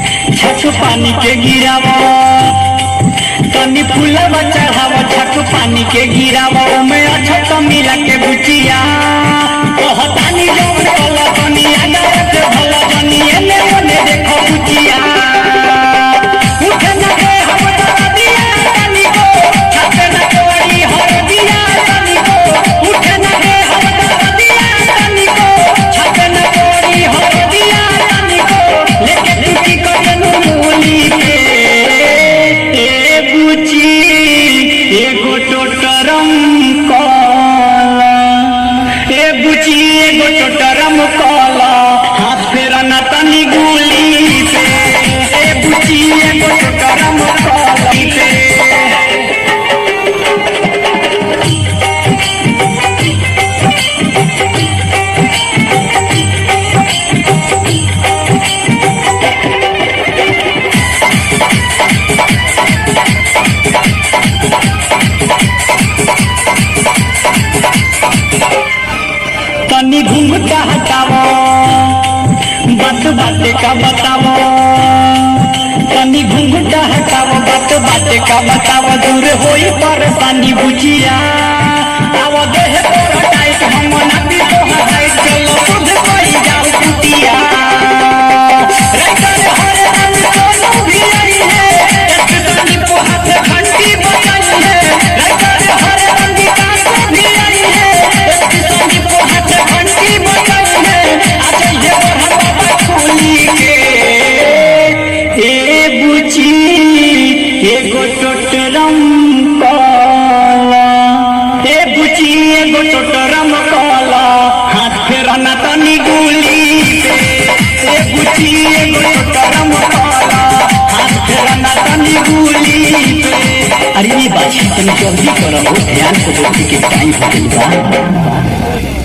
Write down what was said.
पानी के गिरावा तनी फूलवा चढ़ावा छक पानी के गिरावा में अच्छा मिला के बुचिया कहतानी जौन कला तनी आगा के भला जनी एने ओने देखो बुचिया उठे ना के हम दिया तनी को छाते ना कोई हर दिया तनी को उठे ना के हम दिया तनी को छाते ना कोई हर दिया तनी को लेके टूटी कजनु मूली के ए बुची एगो टोटरम कला ए बुची एगो टोटरम कला हाथ फेरा ना तनी गुली पे ए बुची एगो टोटरम कला पे तनी घूमता हटावो बात बाते का बतावो तनी घूमता हटावो बात बाते का बतावो दूर होई परेशानी बुझिया आवो देह तोरा टाइट हम ना भी तो हाइट चलो खुद कोई जाओ कुटिया राइटर हरे रंग सोनू भी आई है एक तनी को हाथ घंटी बजाई है राइटर हरे रंग काको भी आई है एक तनी को हाथ घंटी बजाई है आज ये हम खोली के ए बुची एगो टोटरम कला ए बुची एगो टोटरम कला हाथ फेरा ना तनी गुली पे ए बुची एगो टोटरम कला हाथ फेरा ना तनी गुली पे। अरे ये बात तनी जल्दी करो ध्यान से बोलती के टाइम हो गई बा।